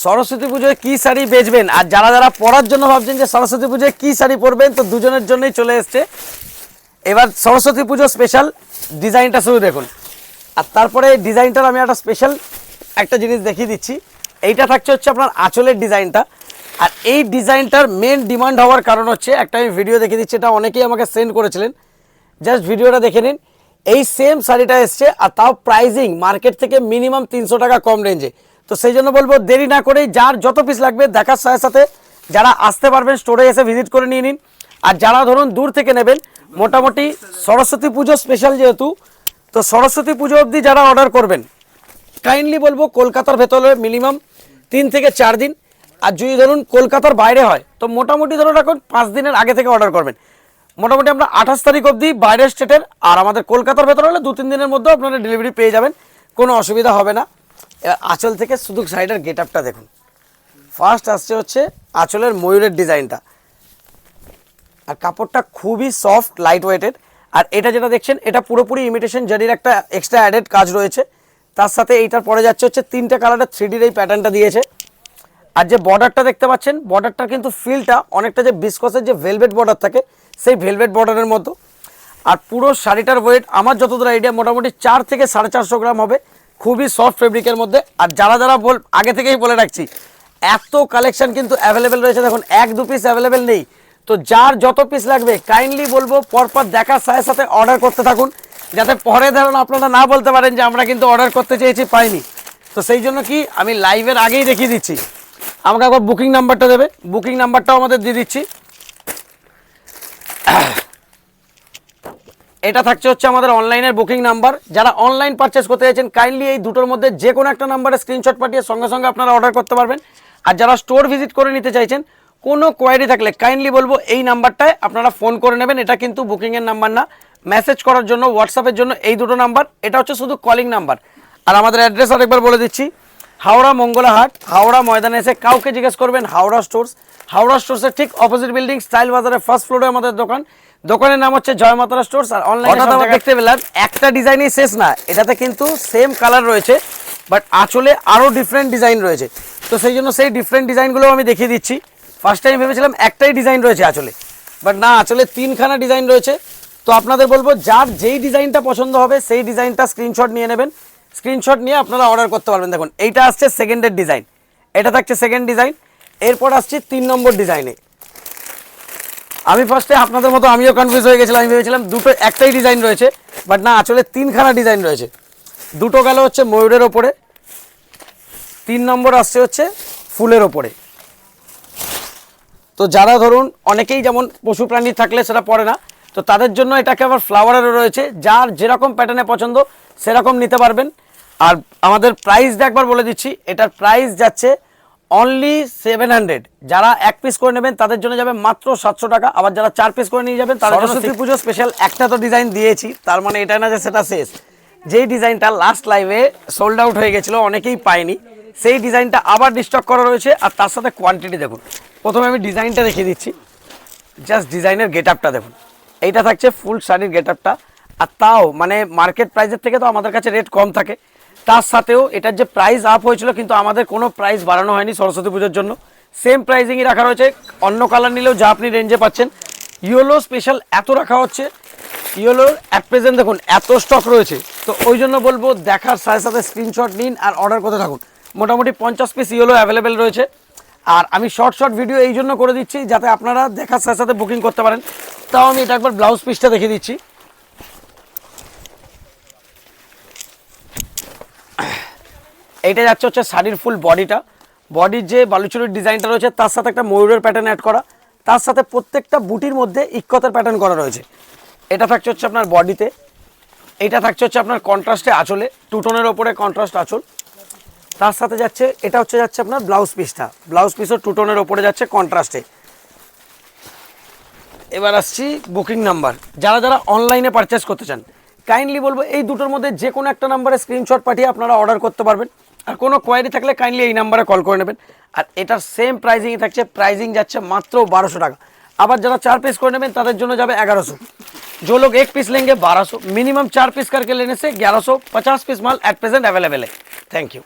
সরস্বতী পুজোয় কি শাড়ি বেচবেন, আর যারা যারা পরার জন্য ভাবছেন যে সরস্বতী পুজোয় কি শাড়ি পরবেন, তো দুজনের জন্যই চলে এসছে। এবার সরস্বতী পুজো স্পেশাল ডিজাইনটা শুরু দেখুন, আর তারপরে এই ডিজাইনটার আমি একটা স্পেশাল একটা জিনিস দেখিয়ে দিচ্ছি। এইটা থাকছে হচ্ছে আপনার আঁচলের ডিজাইনটা, আর এই ডিজাইনটার মেন ডিমান্ড হওয়ার কারণ হচ্ছে একটা আমি ভিডিও দেখিয়ে দিচ্ছি, এটা অনেকেই আমাকে সেন্ড করেছিলেন, জাস্ট ভিডিওটা দেখে নিন। এই সেম শাড়িটা এসছে, আর তাও প্রাইজিং মার্কেট থেকে মিনিমাম 300 টাকা কম রেঞ্জে। তো সেই জন্য বলবো দেরি না করেই যার যত পিস লাগবে দেখার সাথে সাথে যারা আসতে পারবেন স্টোরে এসে ভিজিট করে নিয়ে নিন। আর যারা ধরুন দূর থেকে নেবেন, মোটামুটি সরস্বতী পুজো স্পেশাল যেহেতু, তো সরস্বতী পুজো অবধি যারা অর্ডার করবেন কাইন্ডলি বলবো কলকাতার ভেতরে মিনিমাম 3 থেকে 4 দিন, আর যদি ধরুন কলকাতার বাইরে হয় তো মোটামুটি ধরুন রাখুন 5 দিনের আগে থেকে অর্ডার করবেন। মোটামুটি আমরা 28 তারিখ অবধি বাইরের স্টেটের, আর আমাদের কলকাতার ভেতরে হলে 2-3 দিনের মধ্যে আপনারা ডেলিভারি পেয়ে যাবেন, কোনো অসুবিধা হবে না। আঁচল থেকে শুধু শাড়িটার গেট আপটা দেখুন। ফার্স্ট আসছে হচ্ছে আঁচলের ময়ূরের ডিজাইনটা, আর কাপড়টা খুবই সফট লাইট ওয়েটেড। আর এটা যেটা দেখছেন এটা পুরোপুরি ইমিটেশন জারির একটা এক্সট্রা অ্যাডেড কাজ রয়েছে। তার সাথে এইটার পরে যাচ্ছে হচ্ছে 3টে কালারের 3Dর এই প্যাটার্নটা দিয়েছে। আর যে বর্ডারটা দেখতে পাচ্ছেন, বর্ডারটা কিন্তু ফিলটা অনেকটা যে বিসকসের যে ভেলভেট বর্ডার থাকে সেই ভেলভেট বর্ডারের মতো। আর পুরো শাড়িটার ওয়েট আমার যতদূর আইডিয়া মোটামুটি 4 থেকে 450 গ্রাম হবে, খুবই সফট ফেব্রিকের মধ্যে। আর যারা যারা আগে থেকেই বলে রাখছি, এত কালেকশন কিন্তু অ্যাভেলেবেল রয়েছে, দেখুন 1-2 পিস অ্যাভেলেবেল নেই। তো যার যত পিস লাগবে কাইন্ডলি বলবো পরপর দেখার সাথে সাথে অর্ডার করতে থাকুন, যাতে পরে ধরুন আপনারা না বলতে পারেন যে আমরা কিন্তু অর্ডার করতে চেয়েছি পাইনি। তো সেই জন্য কি আমি লাইভের আগেই দেখিয়ে দিচ্ছি। আমাকে একবার বুকিং নাম্বারটা দেবে, বুকিং নাম্বারটাও আমাদের দিয়ে দিচ্ছি। এটা থাকছে হচ্ছে আমাদের অনলাইনের বুকিং নাম্বার। যারা অনলাইন পারচেস করতে চাইছেন কাইন্ডলি এই দুটোর মধ্যে যে কোনো একটা নাম্বারে স্ক্রিনশট পাঠিয়ে সঙ্গে সঙ্গে আপনারা অর্ডার করতে পারবেন। আর যারা স্টোর ভিজিট করে নিতে চাইছেন, কোনো কোয়ারি থাকলে কাইন্ডলি বলবো এই নাম্বারটায় আপনারা ফোন করে নেবেন। এটা কিন্তু বুকিংয়ের নাম্বার না, মেসেজ করার জন্য হোয়াটসঅ্যাপের জন্য এই দুটো নাম্বার। এটা হচ্ছে শুধু কলিং নাম্বার। আর আমাদের অ্যাড্রেস আরেকবার বলে দিচ্ছি, হাওড়া মঙ্গলাহাট, হাওড়া ময়দানে এসে কাউকে জিজ্ঞেস করবেন হাওড়া স্টোর্স। হাওড়া স্টোর্সের ঠিক অপোজিট বিল্ডিং স্টাইল বাজারের ফার্স্ট ফ্লোরে আমাদের দোকান। দোকানের নাম হচ্ছে জয় মাতারা স্টোর্স। আর অনলাইনে দেখতে পেলাম একটা ডিজাইনই শেষ না, এটাতে কিন্তু সেম কালার রয়েছে বাট আঁচলে আরও ডিফারেন্ট ডিজাইন রয়েছে। তো সেই জন্য সেই ডিফারেন্ট ডিজাইনগুলো আমি দেখিয়ে দিচ্ছি। ফার্স্ট টাইম ভেবেছিলাম একটাই ডিজাইন রয়েছে আঁচলে, বাট না, আঁচলে 3খানা ডিজাইন রয়েছে। তো আপনাদের বলবো যার যেই ডিজাইনটা পছন্দ হবে সেই ডিজাইনটা স্ক্রিনশট নিয়ে নেবেন, স্ক্রিনশট নিয়ে আপনারা অর্ডার করতে পারবেন। দেখুন এইটা আসছে সেকেন্ডের ডিজাইন, এটা থাকছে সেকেন্ড ডিজাইন। এরপর আসছে 3 নম্বর ডিজাইনে। আমি ফার্স্টে আপনাদের মতো আমিও কনফিউজ হয়ে গেছিলাম, আমি ভেবেছিলাম দুটো একটাই ডিজাইন রয়েছে, বাট না, আসলে 3খানা ডিজাইন রয়েছে। দুটো গেল হচ্ছে ময়ূরের ওপরে, 3 নম্বর আসছে হচ্ছে ফুলের ওপরে। তো যারা ধরুন অনেকেই যেমন পশু প্রাণী থাকলে সেটা পড়ে না, তো তাদের জন্য এটাকে আবার ফ্লাওয়ারেরও রয়েছে, যার যেরকম প্যাটার্নে পছন্দ সেরকম নিতে পারবেন। আর আমাদের প্রাইসটা একবার বলে দিচ্ছি, এটার প্রাইস যাচ্ছে অনলি 700। যারা 1 পিস করে নেবেন তাদের জন্য যাবে মাত্র 700 টাকা। আবার যারা 4 পিস করে নিয়ে যাবেন তাদের জন্য সরস্বতী পুজো স্পেশাল একটা তো ডিজাইন দিয়েছি, তার মানে এটা না যে সেটা শেষ। যেই ডিজাইনটা লাস্ট লাইভে সোল্ড আউট হয়ে গেছিলো, অনেকেই পায়নি, সেই ডিজাইনটা আবার রিস্টক করা রয়েছে। আর তার সাথে কোয়ান্টিটি দেখুন। প্রথমে আমি ডিজাইনটা দেখিয়ে দিচ্ছি, জাস্ট ডিজাইনের গেট আপটা দেখুন। এইটা থাকছে ফুল শাড়ির গেট আপটা, আর তাও মানে মার্কেট প্রাইসের থেকে তো আমাদের কাছে রেট কম থাকে। তার সাথেও এটার যে প্রাইস আপ হয়েছিল, কিন্তু আমাদের কোনো প্রাইস বাড়ানো হয়নি সরস্বতী পুজোর জন্য, সেম প্রাইসিংই রাখা রয়েছে। অন্য কালার নিলেও যা আপনি রেঞ্জে পাচ্ছেন। ইয়েলো স্পেশাল এত রাখা হচ্ছে, ইয়েলোর অ্যাট প্রেজেন্ট দেখুন এত স্টক রয়েছে। তো ওই জন্য বলবো দেখার সাথে সাথে স্ক্রিনশট নিন আর অর্ডার করতে থাকুন। মোটামুটি 50 পিস ইয়েলো অ্যাভেলেবেল রয়েছে। আর আমি শর্ট ভিডিও এই জন্য করে দিচ্ছি যাতে আপনারা দেখার সাথে সাথে বুকিং করতে পারেন। তাও আমি এটা একবার ব্লাউজ পিসটা দেখিয়ে দিচ্ছি। এইটা যাচ্ছে হচ্ছে শাড়ির ফুল বডিটা, বডির যে বালুচুরির ডিজাইনটা রয়েছে তার সাথে একটা ময়ূরের প্যাটার্ন অ্যাড করা, তার সাথে প্রত্যেকটা বুটির মধ্যে ইক্কতের প্যাটার্ন করা রয়েছে। এটা থাকছে হচ্ছে আপনার বডিতে, এইটা থাকছে হচ্ছে আপনার কন্ট্রাস্টে আঁচলে, 2 টোনের ওপরে কন্ট্রাস্ট আঁচল। তার সাথে যাচ্ছে এটা হচ্ছে যাচ্ছে আপনার ব্লাউজ পিসটা, ব্লাউজ পিসও 2 টোনের ওপরে যাচ্ছে কন্ট্রাস্টে। এবার আসছি বুকিং নাম্বার। যারা যারা অনলাইনে পারচেস করতে চান কাইন্ডলি বলবো এই দুটোর মধ্যে যে কোনো একটা নাম্বারে স্ক্রিনশট পাঠিয়ে আপনারা অর্ডার করতে পারবেন। আর কোনো কোয়ারি থাকলে কাইন্ডলি এই নাম্বারে কল করে নেবেন। আর এটার সেম প্রাইজিংই থাকছে, প্রাইজিং যাচ্ছে মাত্র 1200 টাকা। আবার যারা 4 পিস করে নেবেন তাদের জন্য যাবে 1100। जो लोग 1 पीस लेंगे 1200, मिनिमम 4 पीस करके लेने से 1150 पीस माल एट प्रेजेंट अवेलेबल है। Thank you.